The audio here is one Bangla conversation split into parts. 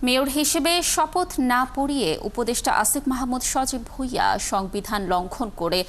মেয়র হিসেবে শপথ না পড়িয়ে উপদেষ্টা আসিফ মাহমুদ সজীব ভুঁইয়া সংবিধান লঙ্ঘন করে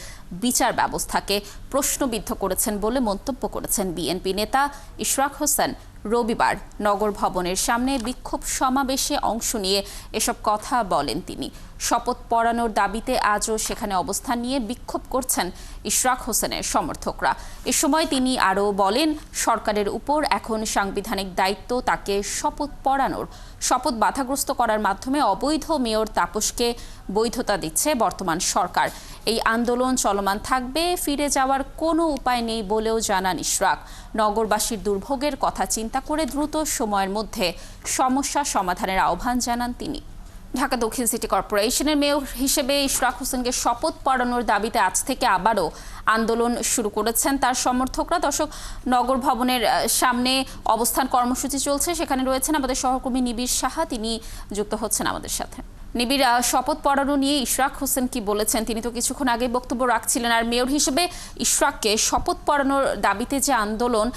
বিচার ব্যবস্থাকে প্রশ্নবিদ্ধ করেছেন বলে মন্তব্য করেছেন বিএনপি নেতা ইশরাক হোসেন। রবিবার নগর ভবনের সামনে বিক্ষোভ সমাবেশে অংশ নিয়ে এসব কথা বলেন তিনি। শপথ পড়ানোর দাবিতে আজও সেখানে অবস্থান নিয়ে বিক্ষোভ করছেন ইশরাক হোসেনের সমর্থকরা। এ সময় তিনি আরও বলেন, সরকারের উপর এখন সাংবিধানিক দায়িত্ব তাকে শপথ পড়ানোর। শপথ বাধাগ্রস্ত করার মাধ্যমে অবৈধ মেয়র তাপসকে বৈধতা দিচ্ছে বর্তমান সরকার। এই আন্দোলন চলমান থাকবে, ফিরে যাওয়ার কোনো উপায় নেই বলেও জানান ইশরাক। নগরবাসীর দুর্ভোগের কথা চিন্তা করে দ্রুত সময়ের মধ্যে সমস্যা সমাধানের আহ্বান জানান তিনি। ঢাকা দক্ষিণ সিটি কর্পোরেশনের মেয়র হিসেবে ইশরাক হোসেনকে শপথ পড়ানোর দাবিতে আজ থেকে আবারও আন্দোলন শুরু করেছেন তার সমর্থকরা। দর্শক, নগর ভবনের সামনে অবস্থান কর্মসূচি চলছে, সেখানে রয়েছেন আমাদের সহকর্মী নিবিড় সাহা, তিনি যুক্ত হচ্ছেন আমাদের সাথে। নিবিড়, শপথ পড়ানো নিয়ে ইশরাক হোসেন কি বলেছেন? তিনি তো কিছুক্ষণ আগে বক্তব্য রাখছিলেন। আর মেয়র হিসেবে ইশরাককে শপথ পড়ানোর দাবিতে যে আন্দোলন,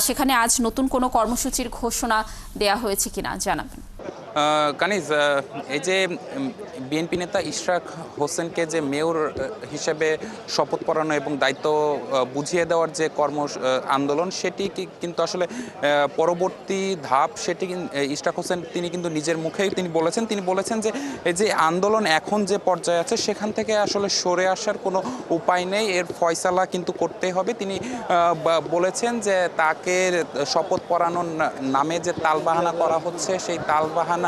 সেখানে আজ নতুন কোনো কর্মসূচির ঘোষণা দেয়া হয়েছে কিনা জানাবেন। কানিজ, এই যে বিএনপি নেতা ইশরাক হোসেনকে যে মেয়র হিসেবে শপথ পড়ানো এবং দায়িত্ব বুঝিয়ে দেওয়ার যে আন্দোলন, সেটি কিন্তু আসলে পরবর্তী ধাপ। সেটি ইশরাক হোসেন তিনি কিন্তু নিজের মুখেই তিনি বলেছেন যে এই যে আন্দোলন এখন যে পর্যায়ে আছে সেখান থেকে আসলে সরে আসার কোনো উপায় নেই, এর ফয়সালা কিন্তু করতে হবে। তিনি বলেছেন যে তাকে শপথ পড়ানোর নামে যে তালবাহানা করা হচ্ছে, সেই তালবাহানার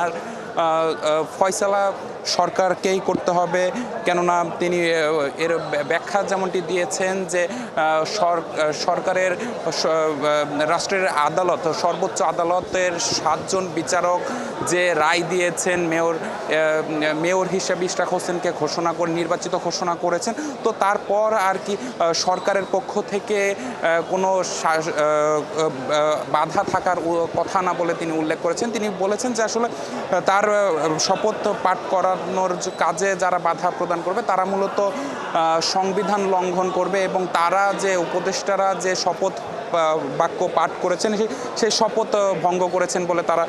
ফয়সালা সরকারকেই করতে হবে। কেননা তিনি এর ব্যাখ্যা যেমনটি দিয়েছেন যে সরকারের রাষ্ট্রের আদালত, সর্বোচ্চ আদালতের 7 জন বিচারক যে রায় দিয়েছেন মেয়র হিসেবে ইশরাক হোসেনকে নির্বাচিত ঘোষণা করেছেন, তো তারপর আর কি সরকারের পক্ষ থেকে কোনো বাধা থাকার কথা না বলে তিনি উল্লেখ করেছেন। তিনি বলেছেন যে আসলে তার শপথ পাঠ করানোর কাজে যারা বাধা প্রদান করবে তারা মূলত সংবিধান লঙ্ঘন করবে, এবং তারা যে উপদেষ্টারা যে শপথ বাক্য পাঠ করেছেন সেই শপথ ভঙ্গ করেছেন বলে তারা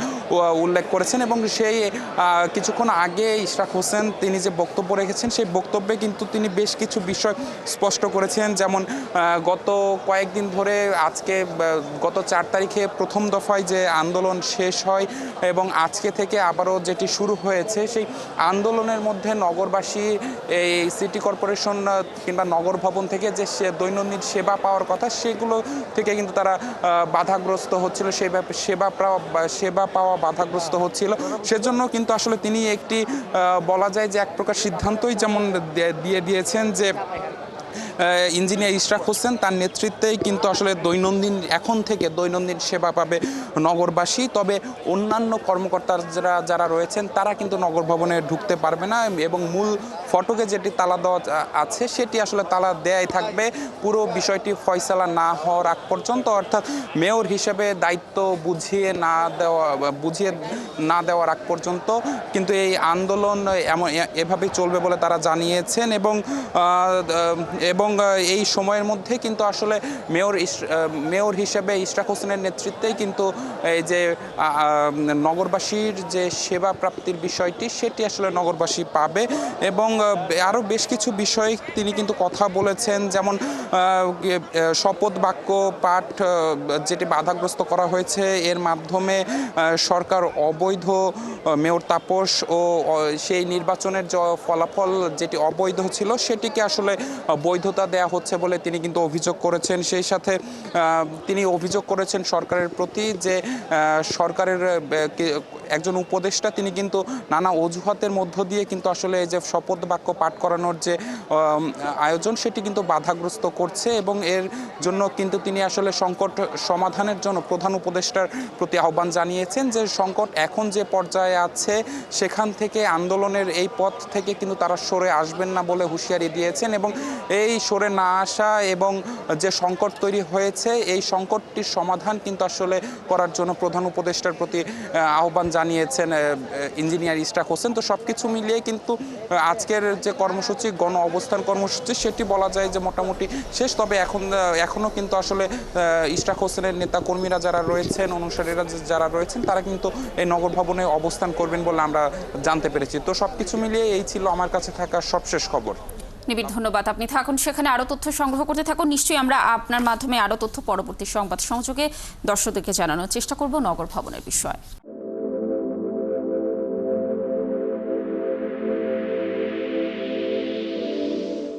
উল্লেখ করেছেন। এবং সেই কিছুক্ষণ আগে ইশরাক হোসেন তিনি যে বক্তব্য রেখেছেন সেই বক্তব্যে কিন্তু তিনি বেশ কিছু বিষয় স্পষ্ট করেছেন। যেমন গত কয়েকদিন ধরে গত 4 তারিখে প্রথম দফায় যে আন্দোলন শেষ হয় এবং আজকে থেকে আবারও যেটি শুরু হয়েছে, সেই আন্দোলনের মধ্যে নগরবাসী এই সিটি কর্পোরেশন কিংবা নগর ভবন থেকে যে দৈনন্দিন সেবা পাওয়ার কথা সেগুলো থেকে কিন্তু তারা বাধাগ্রস্ত হচ্ছিল, সেবা পাওয়া বাধাগ্রস্ত হচ্ছিল। সেজন্য কিন্তু আসলে তিনি একটি বলা যায় যে এক প্রকার সিদ্ধান্তই যেমন দিয়ে দিয়েছেন যে ইঞ্জিনিয়ার ইশরাক হোসেন তার নেতৃত্বেই কিন্তু আসলে এখন থেকে দৈনন্দিন সেবা পাবে নগরবাসী। তবে অন্যান্য কর্মকর্তারা যারা রয়েছেন তারা কিন্তু নগর ভবনে ঢুকতে পারবে না, এবং মূল ফটকে যেটি তালা দেওয়া আছে সেটি আসলে তালা দেয়াই থাকবে পুরো বিষয়টি ফয়সালা না হওয়ার আগ পর্যন্ত। অর্থাৎ মেয়র হিসেবে দায়িত্ব বুঝিয়ে না দেওয়ার আগ পর্যন্ত কিন্তু এই আন্দোলন এভাবেই চলবে বলে তারা জানিয়েছেন। এবং এই সময়ের মধ্যে কিন্তু আসলে মেয়র হিসেবে ইশরাক হোসেনের নেতৃত্বেই কিন্তু এই যে নগরবাসীর যে সেবা প্রাপ্তির বিষয়টি সেটি আসলে নগরবাসী পাবে। এবং আরও বেশ কিছু বিষয় তিনি কিন্তু কথা বলেছেন, যেমন শপথ বাক্য পাঠ যেটি বাধাগ্রস্ত করা হয়েছে, এর মাধ্যমে সরকার অবৈধ মেয়র তাপস ও সেই নির্বাচনের যে ফলাফল যেটি অবৈধ ছিল সেটিকে আসলে বৈধতা দেয়া হচ্ছে বলে তিনি কিন্তু অভিযোগ করেছেন। সেই সাথে তিনি অভিযোগ করেছেন সরকারের প্রতি যে সরকারের একজন উপদেষ্টা তিনি কিন্তু নানা অজুহাতের মধ্য দিয়ে কিন্তু আসলে যে শপথ বাক্য পাঠ করানোর যে আয়োজন সেটি কিন্তু বাধাগ্রস্ত করছে, এবং এর জন্য কিন্তু তিনি আসলে সংকট সমাধানের জন্য প্রধান উপদেষ্টার প্রতি আহ্বান জানিয়েছেন যে সংকট এখন যে পর্যায়ে আছে সেখান থেকে আন্দোলনের এই পথ থেকে কিন্তু তারা সরে আসবেন না বলে হুঁশিয়ারি দিয়েছেন। এবং এই সরে না আসা এবং যে সংকট তৈরি হয়েছে এই সংকটটির সমাধান কিন্তু আসলে করার জন্য প্রধান উপদেষ্টার প্রতি আহ্বান জানিয়েছেন ইঞ্জিনিয়ার ইশরাক হোসেন। তো সব কিছু মিলিয়ে কিন্তু আজকের যে কর্মসূচি গণ অবস্থান কর্মসূচি সেটি বলা যায় যে মোটামুটি শেষ। তবে এখনও কিন্তু আসলে ইশরাক হোসেনের নেতাকর্মীরা যারা রয়েছেন, অনুসারীরা যারা রয়েছেন, তারা কিন্তু এই নগর ভবনে অবস্থান করবেন বলে আমরা জানতে পেরেছি। তো সব কিছু মিলিয়ে এই ছিল আমার কাছে থাকা সবশেষ খবর। নিবিড় ধন্যবাদ। আপনি থাকুন সেখানে, আরও তথ্য সংগ্রহ করতে থাকুন। নিশ্চয়ই আমরা আপনার মাধ্যমে আরও তথ্য পরবর্তী সংবাদ সংযোগে দর্শকদেরকে জানানোর চেষ্টা করব নগর ভবনের বিষয়ে।